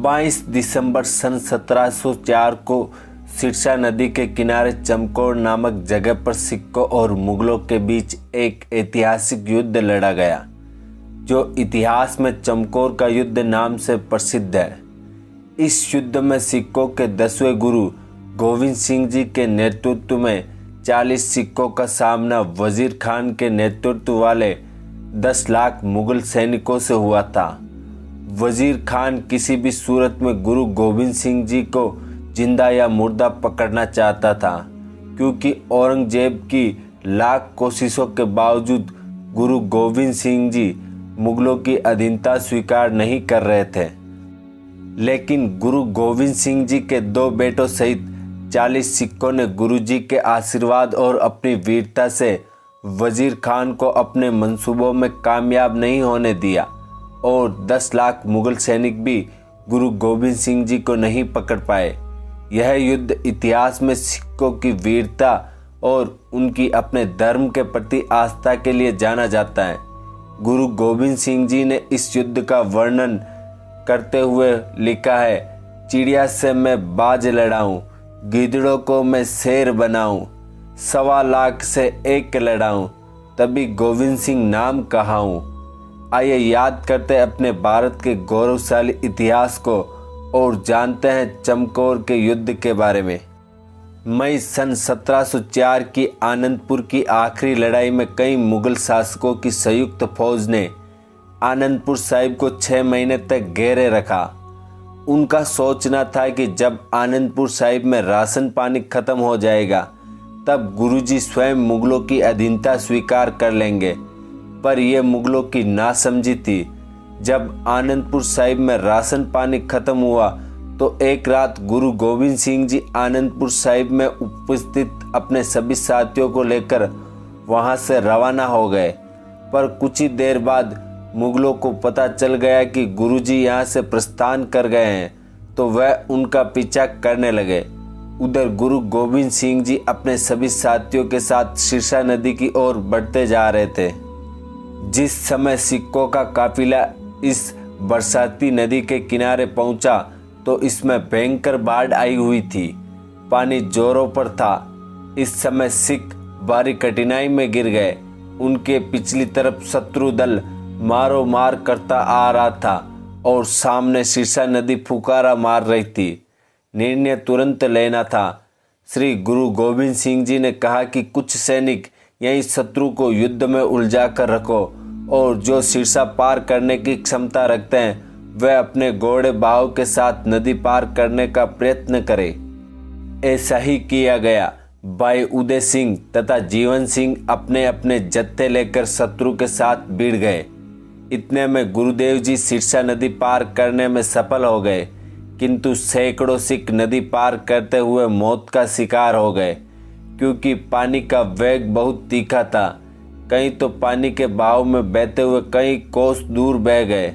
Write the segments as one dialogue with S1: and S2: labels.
S1: 22 दिसंबर सन 1704 को सिरसा नदी के किनारे चमकौर नामक जगह पर सिक्कों और मुगलों के बीच एक ऐतिहासिक युद्ध लड़ा गया, जो इतिहास में चमकौर का युद्ध नाम से प्रसिद्ध है। इस युद्ध में सिक्कों के 10वें गुरु गोविंद सिंह जी के नेतृत्व में 40 सिक्कों का सामना वजीर खान के नेतृत्व वाले 10 लाख मुगल सैनिकों से हुआ था। वजीर खान किसी भी सूरत में गुरु गोविंद सिंह जी को जिंदा या मुर्दा पकड़ना चाहता था, क्योंकि औरंगजेब की लाख कोशिशों के बावजूद गुरु गोविंद सिंह जी मुगलों की अधीनता स्वीकार नहीं कर रहे थे। लेकिन गुरु गोविंद सिंह जी के 2 बेटों सहित 40 सिक्कों ने गुरु जी के आशीर्वाद और अपनी वीरता से वजीर खान को अपने मंसूबों में कामयाब नहीं होने दिया और 10 लाख मुगल सैनिक भी गुरु गोविंद सिंह जी को नहीं पकड़ पाए। यह युद्ध इतिहास में सिक्कों की वीरता और उनकी अपने धर्म के प्रति आस्था के लिए जाना जाता है। गुरु गोविंद सिंह जी ने इस युद्ध का वर्णन करते हुए लिखा है, चिड़िया से मैं बाज लड़ाऊं, गिदड़ों को मैं शेर बनाऊं, 1.25 लाख से एक लड़ाऊं, तभी गोविंद सिंह नाम कहाऊं। आइए याद करते अपने भारत के गौरवशाली इतिहास को और जानते हैं चमकौर के युद्ध के बारे में। मई सन 1704 की आनंदपुर की आखिरी लड़ाई में कई मुगल शासकों की संयुक्त फौज ने आनंदपुर साहिब को 6 महीने तक घेरे रखा। उनका सोचना था कि जब आनंदपुर साहिब में राशन पानी खत्म हो जाएगा तब गुरुजी स्वयं मुगलों की अधीनता स्वीकार कर लेंगे, पर यह मुगलों की नासमझी थी। जब आनंदपुर साहिब में राशन पानी खत्म हुआ तो एक रात गुरु गोविंद सिंह जी आनंदपुर साहिब में उपस्थित अपने सभी साथियों को लेकर वहां से रवाना हो गए, पर कुछ ही देर बाद मुगलों को पता चल गया कि गुरुजी यहाँ से प्रस्थान कर गए हैं, तो वह उनका पीछा करने लगे। उधर गुरु गोविंद सिंह जी अपने सभी साथियों के साथ सिरसा नदी की ओर बढ़ते जा रहे थे। जिस समय सिक्कों का काफिला इस बरसाती नदी के किनारे पहुंचा तो इसमें भयंकर बाढ़ आई हुई थी। पानी जोरों पर था। इस समय सिख भारी कठिनाई में गिर गए। उनके पिछली तरफ शत्रु दल मारो मार करता आ रहा था और सामने सिरसा नदी फुकारा मार रही थी। निर्णय तुरंत लेना था। श्री गुरु गोविंद सिंह जी ने कहा कि कुछ सैनिक यहीं शत्रु को युद्ध में उलझा कर रखो और जो सिरसा पार करने की क्षमता रखते हैं वह अपने घोड़े बहाव के साथ नदी पार करने का प्रयत्न करें। ऐसा ही किया गया। भाई उदय सिंह तथा जीवन सिंह अपने अपने जत्थे लेकर शत्रु के साथ भिड़ गए। इतने में गुरुदेव जी सिरसा नदी पार करने में सफल हो गए, किंतु सैकड़ों सिख नदी पार करते हुए मौत का शिकार हो गए, क्योंकि पानी का वेग बहुत तीखा था। कहीं तो पानी के बहाव में बहते हुए कई कोस दूर बह गए।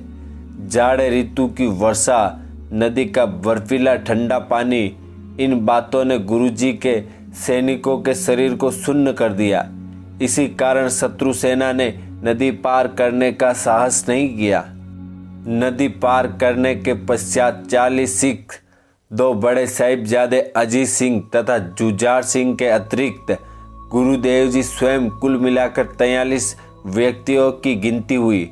S1: जाड़े ऋतु की वर्षा, नदी का बर्फीला ठंडा पानी, इन बातों ने गुरुजी के सैनिकों के शरीर को सुन्न कर दिया। इसी कारण शत्रु सेना ने नदी पार करने का साहस नहीं किया। नदी पार करने के पश्चात 40 सिख, 2 बड़े साहिबजादे अजीत सिंह तथा जुझार सिंह के अतिरिक्त गुरुदेव जी स्वयं कुल मिलाकर 43 व्यक्तियों की गिनती हुई।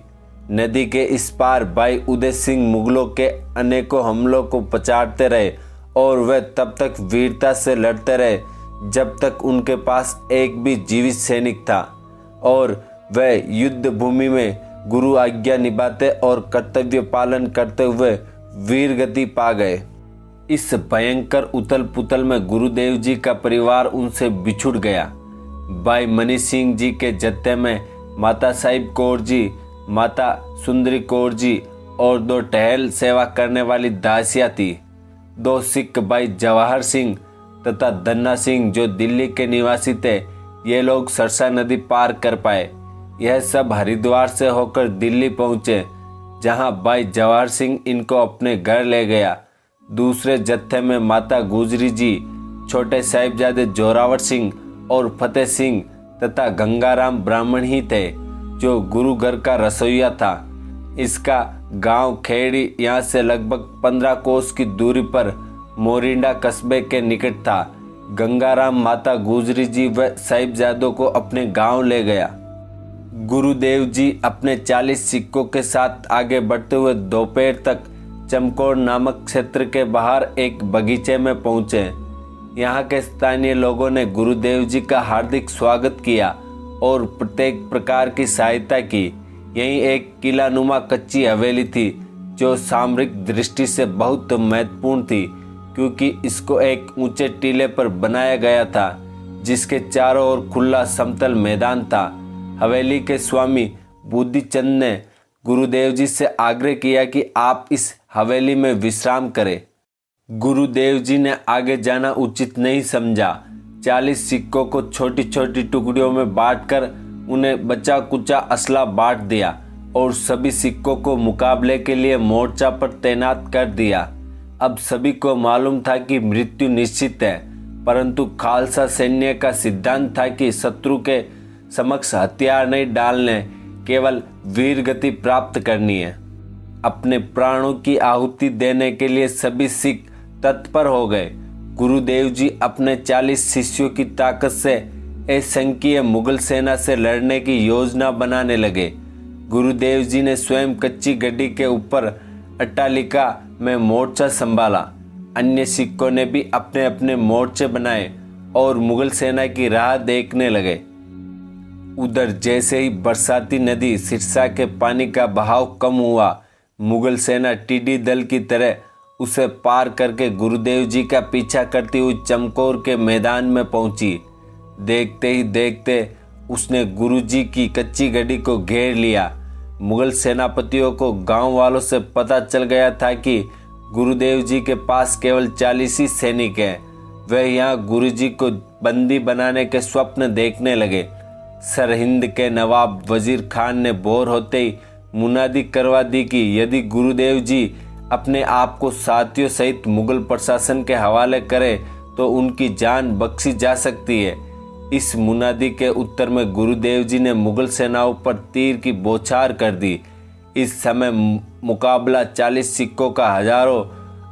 S1: नदी के इस पार भाई उदय सिंह मुगलों के अनेकों हमलों को पछाड़ते रहे और वह तब तक वीरता से लड़ते रहे जब तक उनके पास एक भी जीवित सैनिक था और वह युद्ध भूमि में गुरु आज्ञा निभाते और कर्तव्य पालन करते हुए वीर गति पा गए। इस भयंकर उथल पुथल में गुरुदेव जी का परिवार उनसे बिछुड़ गया। भाई मनी सिंह जी के जत्थे में माता साहिब कौर जी, माता सुंदरी कौर जी और 2 टहल सेवा करने वाली दासियां थी। 2 सिख भाई जवाहर सिंह तथा धन्ना सिंह जो दिल्ली के निवासी थे, ये लोग सरसा नदी पार कर पाए। यह सब हरिद्वार से होकर दिल्ली पहुंचे, जहां भाई जवाहर सिंह इनको अपने घर ले गया। दूसरे जत्थे में माता गुजरी जी, छोटे साहिबजादे जोरावर सिंह और फतेह सिंह तथा गंगाराम ब्राह्मण ही थे, जो गुरु घर का रसोइया था। इसका गांव खेड़ी यहाँ से लगभग 15 कोस की दूरी पर मोरिंडा कस्बे के निकट था। गंगाराम माता गुजरी जी व साहिबजादों को अपने गांव ले गया। गुरुदेव जी अपने 40 सिक्कों के साथ आगे बढ़ते हुए दोपहर तक चमकौर नामक क्षेत्र के बाहर एक बगीचे में पहुंचे। यहाँ के स्थानीय लोगों ने गुरुदेव जी का हार्दिक स्वागत किया और प्रत्येक प्रकार की सहायता की। यहीं एक किलानुमा कच्ची हवेली थी जो सामरिक दृष्टि से बहुत महत्वपूर्ण थी, क्योंकि इसको एक ऊंचे टीले पर बनाया गया था जिसके चारों ओर खुला समतल मैदान था। हवेली के स्वामी बुद्धिचंद ने गुरुदेव जी से आग्रह किया कि आप इस हवेली में विश्राम करें। गुरुदेव जी ने आगे जाना उचित नहीं समझा। 40 सिक्कों को छोटी छोटी टुकड़ियों में बांटकर उन्हें बचा कुचा असला बांट दिया और सभी सिक्कों को मुकाबले के लिए मोर्चा पर तैनात कर दिया। अब सभी को मालूम था कि मृत्यु निश्चित है, परंतु खालसा सैन्य का सिद्धांत था कि शत्रु के समक्ष हथियार नहीं डालने, केवल वीर गति प्राप्त करनी है। अपने प्राणों की आहुति देने के लिए सभी सिख तत्पर हो गए। गुरुदेव जी अपने 40 शिष्यों की ताकत से असंख्य मुगल सेना से लड़ने की योजना बनाने लगे। गुरुदेव जी ने स्वयं कच्ची गड्डी के ऊपर अट्टालिका में मोर्चा संभाला। अन्य सिखों ने भी अपने अपने मोर्चे बनाए और मुगल सेना की राह देखने लगे। उधर जैसे ही बरसाती नदी सिरसा के पानी का बहाव कम हुआ, मुगल सेना टिड्डी दल की तरह उसे पार करके गुरुदेव जी का पीछा करती हुई चमकौर के मैदान में पहुंची। देखते ही देखते उसने गुरु जी की कच्ची गड्डी को घेर लिया। मुगल सेनापतियों को गांव वालों से पता चल गया था कि गुरुदेव जी के पास केवल 40 ही सैनिक हैं। वे यहाँ गुरु जी को बंदी बनाने के स्वप्न देखने लगे। सरहिंद के नवाब वजीर खान ने बोर होते ही मुनादी करवा दी कि यदि गुरुदेव जी अपने आप को साथियों सहित मुगल प्रशासन के हवाले करें तो उनकी जान बख्शी जा सकती है। इस मुनादी के उत्तर में गुरुदेव जी ने मुगल सेनाओं पर तीर की बौछार कर दी। इस समय मुकाबला 40 सिक्कों का हजारों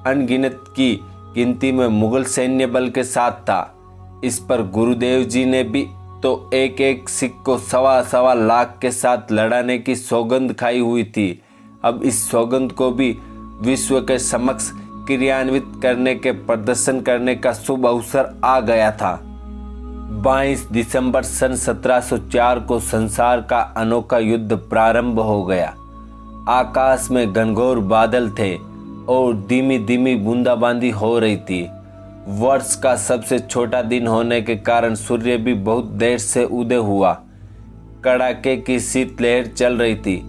S1: अनगिनत की गिनती में मुगल सैन्य बल के साथ था। इस पर गुरुदेव जी ने भी तो एक एक सिख को 1.25 लाख के साथ लड़ाने की सौगंध खाई हुई थी। अब इस सौगंध को भी विश्व के समक्ष क्रियान्वित करने के प्रदर्शन करने का शुभ अवसर आ गया था। 22 दिसंबर सन 1704 को संसार का अनोखा युद्ध प्रारंभ हो गया। आकाश में घनघोर बादल थे और धीमी धीमी बूंदाबांदी हो रही थी। वर्ष का सबसे छोटा दिन होने के कारण सूर्य भी बहुत देर से उदय हुआ। कड़ाके की शीतलहर चल रही थी,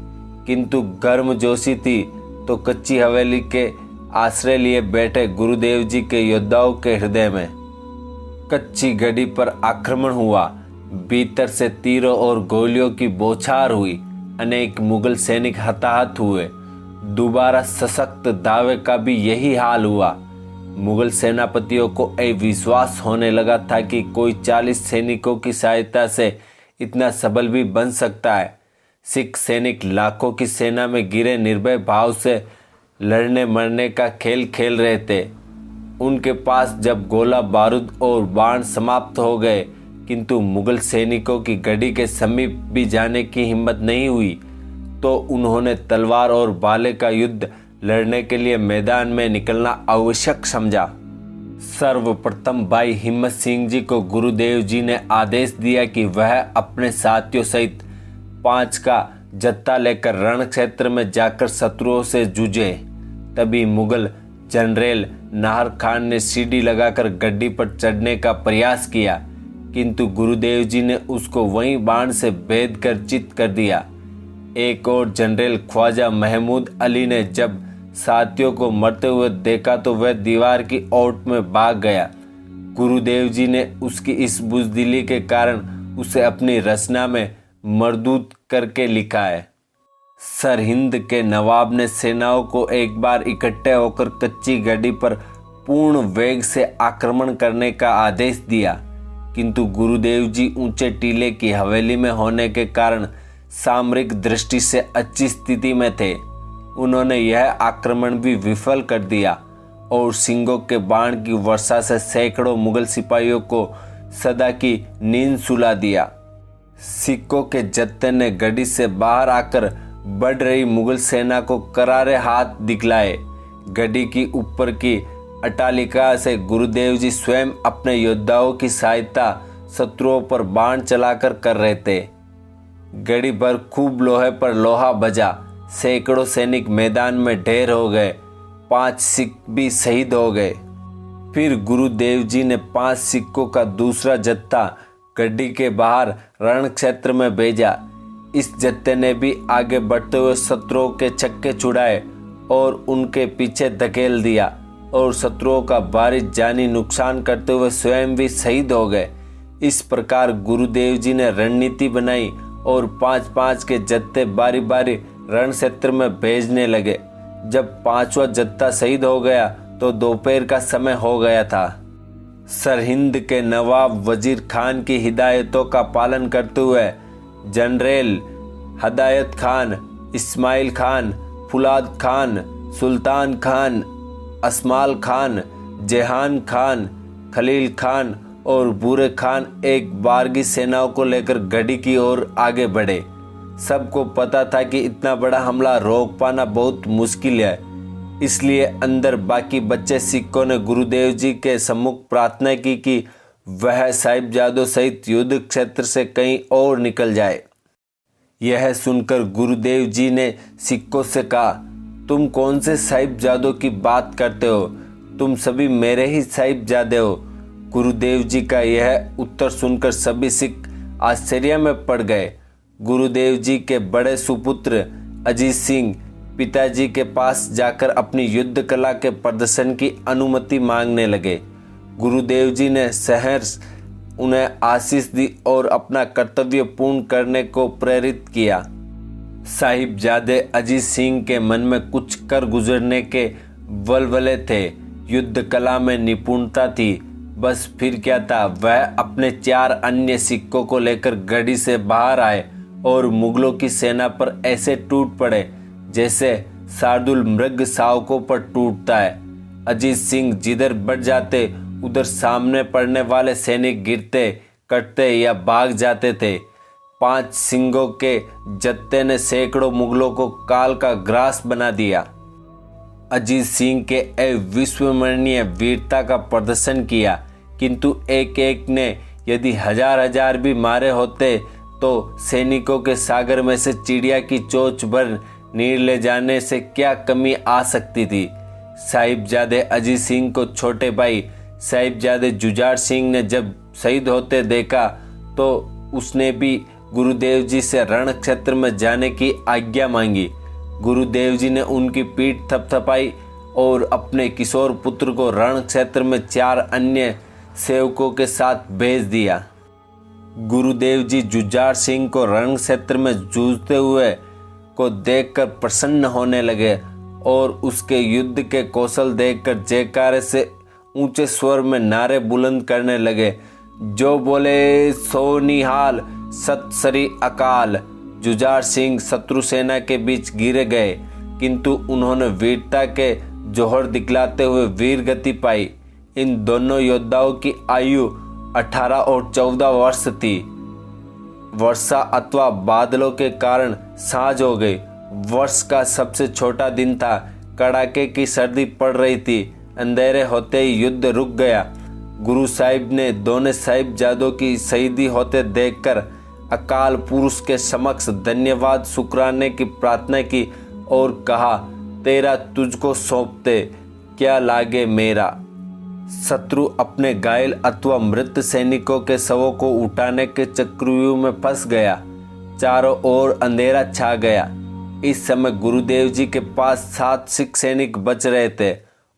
S1: किंतु गर्मजोशी थी तो कच्ची हवेली के आश्रय लिए बैठे गुरुदेव जी के योद्धाओं के हृदय में। कच्ची गड्डी पर आक्रमण हुआ। भीतर से तीरों और गोलियों की बौछार हुई। अनेक मुगल सैनिक हताहत हुए। दोबारा सशक्त दावे का भी यही हाल हुआ। मुगल सेनापतियों को विश्वास होने लगा था कि कोई 40 सैनिकों की सहायता से इतना सबल भी बन सकता है। सिख सैनिक लाखों की सेना में गिरे निर्भय भाव से लड़ने मरने का खेल खेल रहे थे। उनके पास जब गोला बारूद और बाण समाप्त हो गए, किंतु मुगल सैनिकों की गड्डी के समीप भी जाने की हिम्मत नहीं हुई, तो उन्होंने तलवार और भाले का युद्ध लड़ने के लिए मैदान में निकलना आवश्यक समझा। सर्वप्रथम भाई हिम्मत सिंह जी को गुरुदेव जी ने आदेश दिया कि वह अपने साथियों सहित 5 का जत्था लेकर रण क्षेत्र में जाकर शत्रुओं से जूझे। तभी मुगल जनरल नाहर खान ने सीढ़ी लगाकर गड्डी पर चढ़ने का प्रयास किया, किंतु गुरुदेव जी ने उसको वहीं बाण से भेद कर चित कर दिया। एक और जनरल ख्वाजा महमूद अली ने जब साथियों को मरते हुए देखा तो वह दीवार की ओट में भाग गया। गुरुदेव जी ने उसकी इस बुजदिली के कारण उसे अपनी रचना में मरदूत करके लिखा है। सरहिंद के नवाब ने सेनाओं को एक बार इकट्ठे होकर कच्ची गड्डी पर पूर्ण वेग से आक्रमण करने का आदेश दिया, किंतु गुरुदेव जी ऊंचे टीले की हवेली में होने के कारण सामरिक दृष्टि से अच्छी स्थिति में थे। उन्होंने यह आक्रमण भी विफल कर दिया और सिंगों के बाण की वर्षा से सैकड़ों मुगल सिपाहियों को सदा की नींद सुला दिया। सिक्कों के जत्थे ने गढ़ी से बाहर आकर बढ़ रही मुगल सेना को करारे हाथ दिखलाए। गढ़ी की ऊपर की अट्टालिका से गुरुदेव जी स्वयं अपने योद्धाओं की सहायता शत्रुओं पर बाण चलाकर कर रहे थे। गढ़ी भर खूब लोहे पर लोहा बजा। सैकड़ों सैनिक मैदान में ढेर हो गए। 5 सिख भी शहीद हो गए। फिर गुरुदेव जी ने 5 सिक्कों का दूसरा जत्था गढ़ी के बाहर रण क्षेत्र में भेजा। इस जत्थे ने भी आगे बढ़ते हुए शत्रुओं के छक्के छुड़ाए और उनके पीछे धकेल दिया और शत्रुओं का भारी जानी नुकसान करते हुए स्वयं भी शहीद हो गए। इस प्रकार गुरुदेव जी ने रणनीति बनाई और 5-5 के जत्थे बारी बारी रण क्षेत्र में भेजने लगे। जब 5वां जत्था शहीद हो गया तो दोपहर का समय हो गया था। सरहिंद के नवाब वजीर खान की हिदायतों का पालन करते हुए जनरल हदायत खान, इस्माइल खान, फुलाद खान, सुल्तान खान, अस्माल खान, जेहान खान, खलील खान और बूरे खान एक बारगी सेनाओं को लेकर गढ़ी की ओर आगे बढ़े। सबको पता था कि इतना बड़ा हमला रोक पाना बहुत मुश्किल है, इसलिए अंदर बाकी बच्चे सिखों ने गुरुदेव जी के सम्मुख प्रार्थना की कि वह साहिबजादों सहित युद्ध क्षेत्र से कहीं और निकल जाए। यह सुनकर गुरुदेव जी ने सिखों से कहा, तुम कौन से साहिबजादों की बात करते हो? तुम सभी मेरे ही साहिबजादे हो। गुरुदेव जी का यह उत्तर सुनकर सभी सिख आश्चर्य में पड़ गए। गुरुदेव जी के बड़े सुपुत्र अजीत सिंह पिताजी के पास जाकर अपनी युद्ध कला के प्रदर्शन की अनुमति मांगने लगे। गुरुदेव जी ने सहर्ष उन्हें आशीष दी और अपना कर्तव्य पूर्ण करने को प्रेरित किया। साहिबजादे अजीत सिंह के मन में कुछ कर गुजरने के वलवले थे। युद्ध कला में निपुणता थी, बस फिर क्या था। वह अपने 4 अन्य सिक्कों को लेकर गढ़ी से बाहर आए और मुगलों की सेना पर ऐसे टूट पड़े जैसे शार्दुल मृग शावकों पर टूटता है। अजीत सिंह जिधर बढ़ जाते उधर सामने पड़ने वाले सैनिक गिरते, कटते या भाग जाते थे। 5 सिंगों के जत्थे ने सैकड़ों मुगलों को काल का ग्रास बना दिया। अजीत सिंह के अविस्मरणीय वीरता का प्रदर्शन किया, किंतु एक एक ने यदि हजार भी मारे होते तो सैनिकों के सागर में से चिड़िया की चोंच भर नीर ले जाने से क्या कमी आ सकती थी। साहिबजादे अजीत सिंह को छोटे भाई साहिबजादे जुझार सिंह ने जब शहीद होते देखा तो उसने भी गुरुदेव जी से रण क्षेत्र में जाने की आज्ञा मांगी। गुरुदेव जी ने उनकी पीठ थपथपाई और अपने किशोर पुत्र को रण क्षेत्र में 4 अन्य सेवकों के साथ भेज दिया। गुरुदेव जी जुझार सिंह को रण क्षेत्र में जूझते हुए को देखकर प्रसन्न होने लगे और उसके युद्ध के कौशल देखकर जयकारे से ऊंचे स्वर में नारे बुलंद करने लगे। जो बोले सो निहाल, सत श्री अकाल। जुझार सिंह शत्रु सेना के बीच गिर गए, किंतु उन्होंने वीरता के जौहर दिखलाते हुए वीर गति पाई। इन दोनों योद्धाओं की आयु 18 और 14 वर्ष थी। वर्षा अथवा बादलों के कारण सांझ हो गई। वर्ष का सबसे छोटा दिन था। कड़ाके की सर्दी पड़ रही थी। अंधेरे होते ही युद्ध रुक गया। गुरु साहिब ने दोनों साहिबजादों की शहीदी होते देखकर अकाल पुरुष के समक्ष धन्यवाद शुक्राने की प्रार्थना की और कहा, तेरा तुझको सौंपते क्या लागे मेरा। शत्रु अपने घायल अथवा मृत सैनिकों के शवों को उठाने के चक्रव्यूह में फंस गया। चारों ओर अंधेरा छा गया। इस समय गुरुदेव जी के पास 7 सिख सैनिक बच रहे थे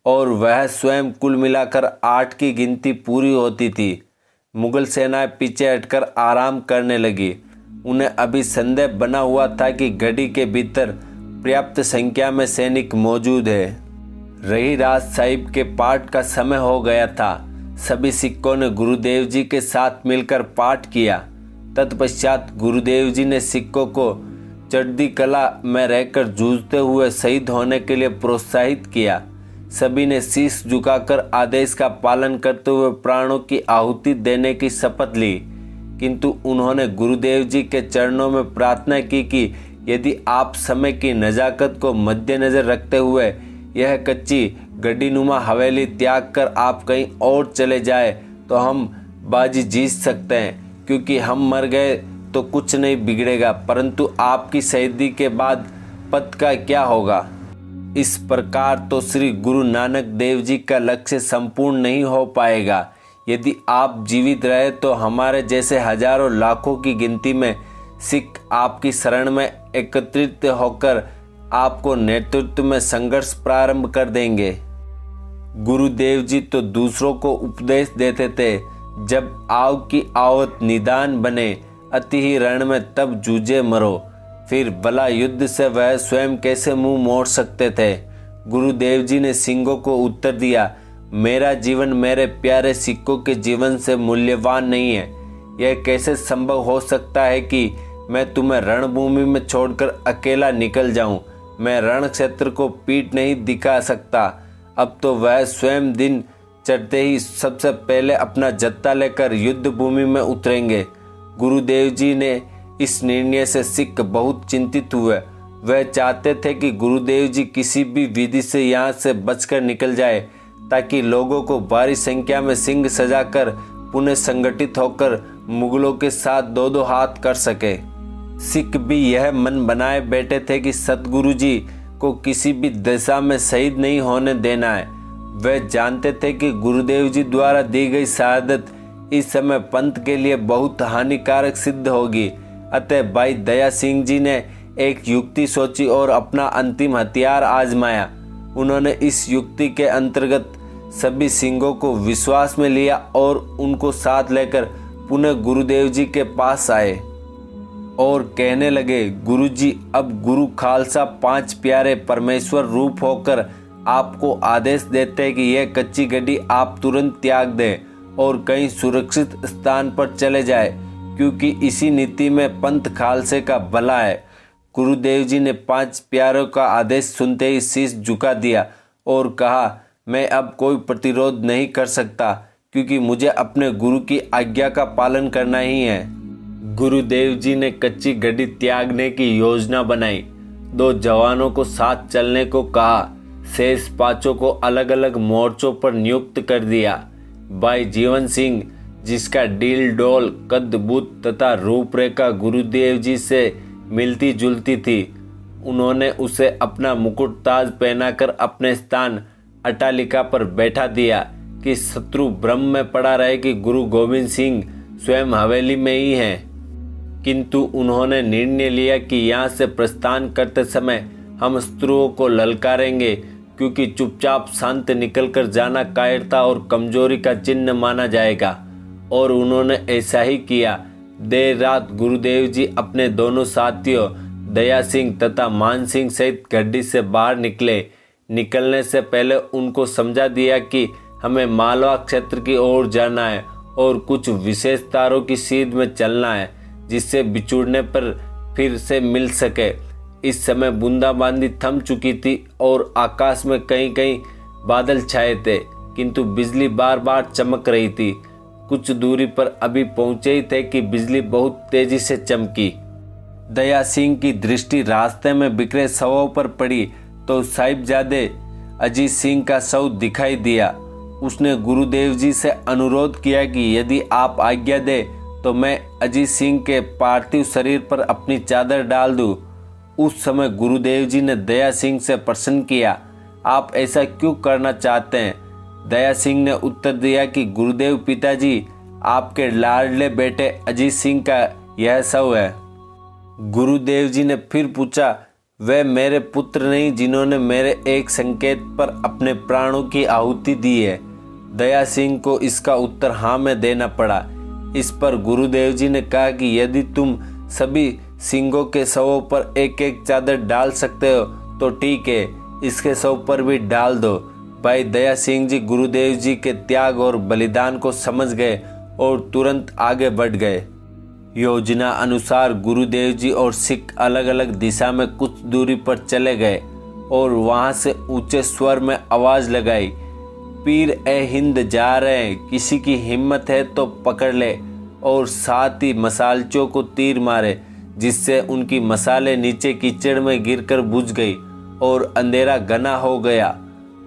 S1: और वह स्वयं कुल मिलाकर 8 की गिनती पूरी होती थी। मुगल सेनाएं पीछे हटकर आराम करने लगी। उन्हें अभी संदेह बना हुआ था कि गढ़ी के भीतर पर्याप्त संख्या में सैनिक मौजूद है। रही रात साहिब के पाठ का समय हो गया था। सभी सिखों ने गुरुदेव जी के साथ मिलकर पाठ किया। तत्पश्चात गुरुदेव जी ने सिखों को चढ़ती कला में रहकर जूझते हुए शहीद होने के लिए प्रोत्साहित किया। सभी ने शीश झुकाकर आदेश का पालन करते हुए प्राणों की आहुति देने की शपथ ली, किंतु उन्होंने गुरुदेव जी के चरणों में प्रार्थना की कि यदि आप समय की नज़ाकत को मद्देनजर रखते हुए यह कच्ची गड्ढीनुमा हवेली त्याग कर आप कहीं और चले जाए तो हम बाजी जीत सकते हैं, क्योंकि हम मर गए तो कुछ नहीं बिगड़ेगा, परंतु आपकी शहीदी के बाद पद का क्या होगा। इस प्रकार तो श्री गुरु नानक देव जी का लक्ष्य संपूर्ण नहीं हो पाएगा। यदि आप जीवित रहे तो हमारे जैसे हजारों लाखों की गिनती में सिख आपकी शरण में एकत्रित होकर आपको नेतृत्व में संघर्ष प्रारंभ कर देंगे। गुरुदेव जी तो दूसरों को उपदेश देते थे, जब आव की आवत निदान बने, अति ही रण में तब जूझे मरो। फिर भला युद्ध से वह स्वयं कैसे मुंह मोड़ सकते थे। गुरुदेव जी ने सिंहों को उत्तर दिया, मेरा जीवन मेरे प्यारे सिखों के जीवन से मूल्यवान नहीं है। यह कैसे संभव हो सकता है कि मैं तुम्हें रणभूमि में छोड़कर अकेला निकल जाऊं। मैं रण क्षेत्र को पीठ नहीं दिखा सकता। अब तो वह स्वयं दिन चढ़ते ही सबसे पहले अपना जत्था लेकर युद्ध भूमि में उतरेंगे। गुरुदेव जी ने इस निर्णय से सिख बहुत चिंतित हुए। वह चाहते थे कि गुरुदेव जी किसी भी विधि से यहाँ से बचकर निकल जाए, ताकि लोगों को भारी संख्या में सिंह सजाकर पुनः संगठित होकर मुगलों के साथ दो दो हाथ कर सके। सिख भी यह मन बनाए बैठे थे कि सतगुरु जी को किसी भी दशा में शहीद नहीं होने देना है। वह जानते थे कि गुरुदेव जी द्वारा दी गई शहादत इस समय पंथ के लिए बहुत हानिकारक सिद्ध होगी। अतः भाई दया सिंह जी ने एक युक्ति सोची और अपना अंतिम हथियार आजमाया। उन्होंने इस युक्ति के अंतर्गत सभी सिंहों को विश्वास में लिया और उनको साथ लेकर पुनः गुरुदेव जी के पास आए और कहने लगे, गुरुजी, अब गुरु खालसा पांच प्यारे परमेश्वर रूप होकर आपको आदेश देते हैं कि यह कच्ची गड्डी आप तुरंत त्याग दें और कहीं सुरक्षित स्थान पर चले जाए, क्योंकि इसी नीति में पंथ खालसे का भला है। गुरुदेव जी ने पांच प्यारों का आदेश सुनते ही शीश झुका दिया और कहा, मैं अब कोई प्रतिरोध नहीं कर सकता, क्योंकि मुझे अपने गुरु की आज्ञा का पालन करना ही है। गुरुदेव जी ने कच्ची गड्डी त्यागने की योजना बनाई। दो जवानों को साथ चलने को कहा। शेष पांचों को अलग अलग मोर्चों पर नियुक्त कर दिया। भाई जीवन सिंह, जिसका डील डोल कद बुत तथा रूपरेखा गुरुदेव जी से मिलती जुलती थी, उन्होंने उसे अपना मुकुट ताज पहनाकर अपने स्थान अटालिका पर बैठा दिया कि शत्रु भ्रम में पड़ा रहे कि गुरु गोविंद सिंह स्वयं हवेली में ही हैं। किंतु उन्होंने निर्णय लिया कि यहाँ से प्रस्थान करते समय हम शत्रुओं को ललकारेंगे, क्योंकि चुपचाप शांत निकलकर जाना कायरता और कमजोरी का चिन्ह माना जाएगा। और उन्होंने ऐसा ही किया। देर रात गुरुदेव जी अपने दोनों साथियों दया सिंह तथा मान सिंह सहित गड्डी से बाहर निकले। निकलने से पहले उनको समझा दिया कि हमें मालवा क्षेत्र की ओर जाना है और कुछ विशेष तारों की सीध में चलना है, जिससे बिछुड़ने पर फिर से मिल सके। इस समय बूंदाबांदी थम चुकी थी और आकाश में कहीं कहीं बादल छाए थे, किंतु बिजली बार बार चमक रही थी। कुछ दूरी पर अभी पहुंचे ही थे कि बिजली बहुत तेजी से चमकी। दया सिंह की दृष्टि रास्ते में बिखरे शवों पर पड़ी तो साहिबजादे अजीत सिंह का शव दिखाई दिया। उसने गुरुदेव जी से अनुरोध किया कि यदि आप आज्ञा दे तो मैं अजीत सिंह के पार्थिव शरीर पर अपनी चादर डाल दूं। उस समय गुरुदेव जी ने दया सिंह से प्रश्न किया, आप ऐसा क्यों करना चाहते हैं? दया सिंह ने उत्तर दिया कि गुरुदेव पिताजी, आपके लाडले बेटे अजीत सिंह का यह शव है। गुरुदेव जी ने फिर पूछा, वे मेरे पुत्र नहीं जिन्होंने मेरे एक संकेत पर अपने प्राणों की आहुति दी है? दया सिंह को इसका उत्तर हाँ में देना पड़ा। इस पर गुरुदेव जी ने कहा कि यदि तुम सभी सिंहों के शवों पर एक एक चादर डाल सकते हो तो ठीक है, इसके शव पर भी डाल दो। भाई दया सिंह जी गुरुदेव जी के त्याग और बलिदान को समझ गए और तुरंत आगे बढ़ गए। योजना अनुसार गुरुदेव जी और सिख अलग अलग दिशा में कुछ दूरी पर चले गए और वहां से ऊंचे स्वर में आवाज लगाई, पीर ए हिंद जा रहे हैं, किसी की हिम्मत है तो पकड़ ले। और साथ ही मसालचों को तीर मारे, जिससे उनकी मसाले नीचे कीचड़ में गिरकर बुझ गई और अंधेरा घना हो गया।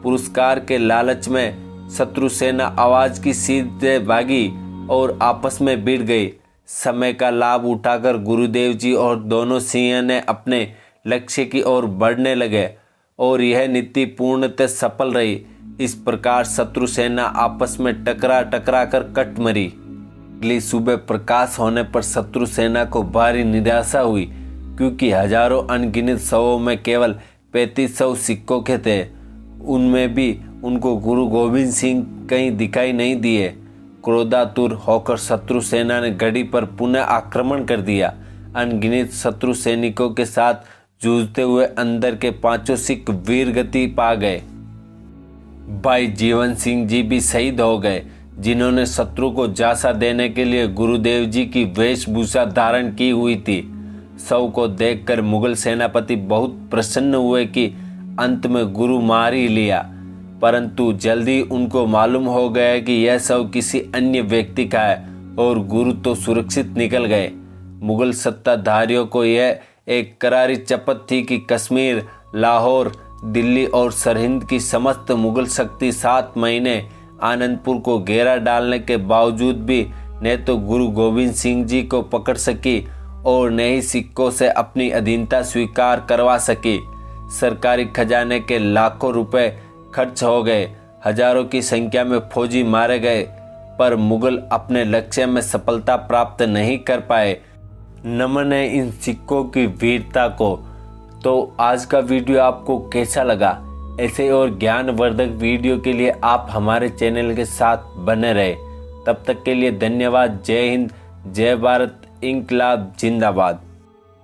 S1: पुरस्कार के लालच में शत्रु सेना आवाज की सीधे भागी और आपस में भिड़ गई। समय का लाभ उठाकर गुरुदेव जी और दोनों सिंह ने अपने लक्ष्य की ओर बढ़ने लगे और यह नीति पूर्णतः सफल रही। इस प्रकार शत्रु सेना आपस में टकरा टकरा कर कट मरी। अगली सुबह प्रकाश होने पर शत्रु सेना को भारी निराशा हुई, क्योंकि हजारों अनगिनत शवों में केवल 3500 सिक्कों के थे। उनमें भी उनको गुरु गोविंद सिंह कहीं दिखाई नहीं दिए। क्रोधातुर होकर शत्रु सेना ने गढ़ी पर पुनः आक्रमण कर दिया। अनगिनत शत्रु सैनिकों के साथ जूझते हुए अंदर के 5 सिख वीर गति पा गए। भाई जीवन सिंह जी भी शहीद हो गए, जिन्होंने शत्रु को झांसा देने के लिए गुरुदेव जी की वेशभूषा धारण की हुई थी। शव को देखकर मुगल सेनापति बहुत प्रसन्न हुए कि अंत में गुरु मार ही लिया, परंतु जल्दी उनको मालूम हो गया कि यह शव किसी अन्य व्यक्ति का है और गुरु तो सुरक्षित निकल गए। मुगल सत्ताधारियों को यह एक करारी चपत थी कि कश्मीर, लाहौर, दिल्ली और सरहिंद की समस्त मुगल शक्ति 7 महीने आनंदपुर को घेरा डालने के बावजूद भी न तो गुरु गोविंद सिंह जी को पकड़ सकी और न ही सिखों से अपनी अधीनता स्वीकार करवा सकी। सरकारी खजाने के लाखों रुपए खर्च हो गए, हजारों की संख्या में फौजी मारे गए, पर मुगल अपने लक्ष्य में सफलता प्राप्त नहीं कर पाए। नमन है इन सिखों की वीरता को। तो आज का वीडियो आपको कैसा लगा? ऐसे और ज्ञानवर्धक वीडियो के लिए आप हमारे चैनल के साथ बने रहे। तब तक के लिए धन्यवाद। जय हिंद, जय भारत, इंकलाब जिंदाबाद।